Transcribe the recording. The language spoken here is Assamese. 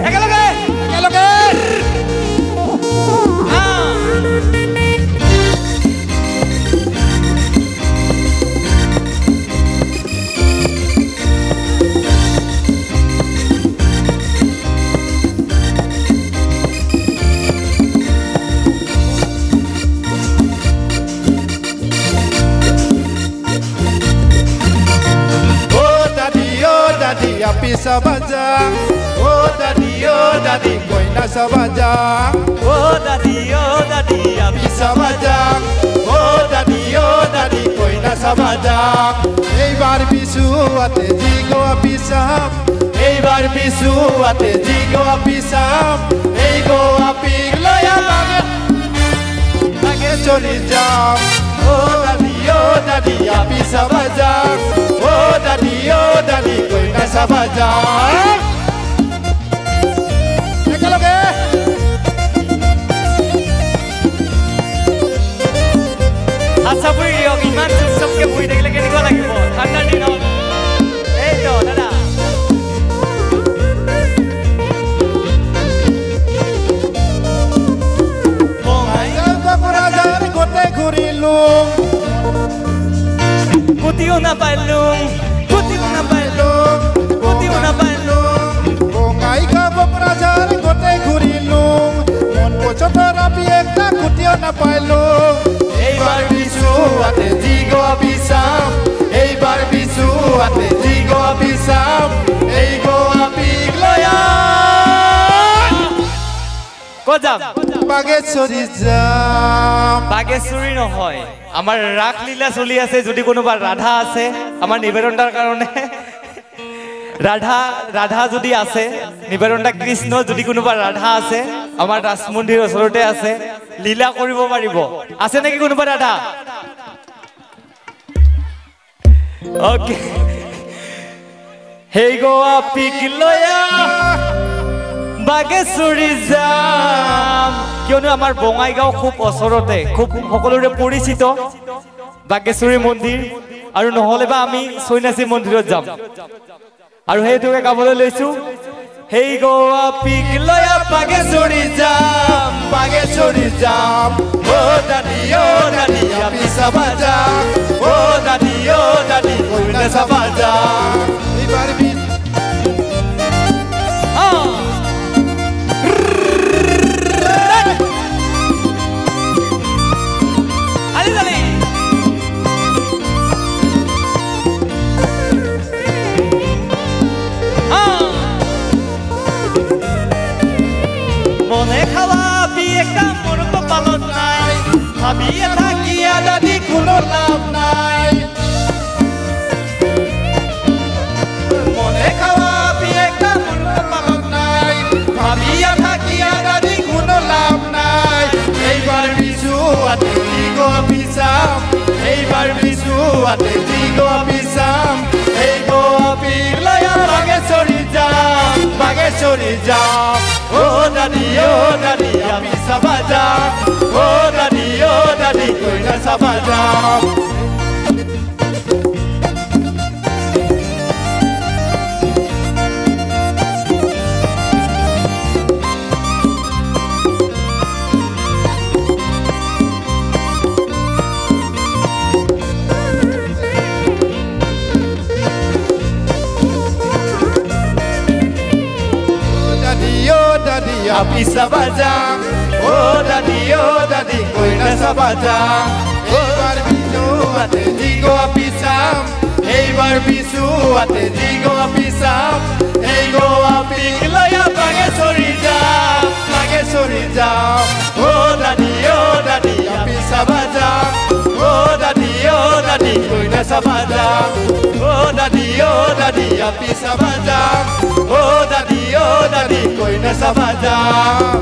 একেলগে একেলগে api sabajang oh daddy koina sabajang oh daddy api sabajang oh daddy koina sabajang eibar bisu ate jigo api sam eibar bisu ate jigo api sam ei go api loya lage choli jam oh daddy api sabajang oh daddy koina sabajang ekeloge আচ্ছা বুই দিয়ক ইমান চুপচাপকে বহি থাকিলে কেনেকুৱা লাগিব ঠাণ্ডাৰ দিনত এইটো দাদা কোকৰাঝাৰ গোটে ঘূৰিলোঁ কুটিও নাপালোঁ বঙাইগাঁও কোকৰাঝাৰ গোটে ঘূৰিলোঁ মন পছন্দৰ আবি একটা কুটিও নাপালোঁ এইবাৰ বিচু আতে জিগো বিচাম এইবাৰ বিচু আতে জিগো বিচাম এই গো আবিক লয়া ক'ত যাম বাগেশ্বৰী যাম বাগেশ্বৰী নহয় আমাৰ ৰাস লীলা চলি আছে যদি কোনোবা ৰাধা আছে আমাৰ নিবেদনটাৰ কাৰণে ৰাধা যদি আছে নিবেদনটা কৃষ্ণ যদি কোনোবা ৰাধা আছে আমাৰ ৰাজ মন্দিৰ ওচৰতে আছে লীলা কৰিব পাৰিব আছে নেকি কোনোবা ৰাধা ওকে হেই গো আপিক লয়া বাগেশ্বৰী যাম কিয়নো আমাৰ বঙাইগাঁও খুব ওচৰতে খুব সকলোৰে পৰিচিত বাগেশ্বৰী মন্দিৰ আৰু নহলে বা আমি সৈনাসী মন্দিৰত যাম আৰু হেইটোকে গাবলৈ লৈছো হেই গো আপিক লয়া বাগেশ্বৰী যাম ও দাদি আপি সাবাজাম ও দাদি কইনা সাবাজাম এইবাৰ মনে খাওয়া বিয়েটা মোর কপালত নাই ভাবিয়ে থাকিয়া দাদি কোনো লাভ নাই মনে খাওয়া বিয়েটা মোর কপালত নাই ভাবিয়া থাকিয়া দাদি কোনো লাভ নাই এইবাৰ বিচু আতে জিগো বিচাম এইবাৰ বিচু আতে জিগো বিচাম এই গো আপিক লয়া বাগেশ্বৰী যাম ও দাদি আপি সাবাজাম ও দাদি কইনা সাবাজাম api sabajang oh daddy koina sabajang eibar bisu ate jigo api sam eibar bisu ate jigo api sam ei go api loya bagesori jam oh daddy api sabajang oh daddy koina sabajang oh daddy api sabajang oh daddy koina sabajang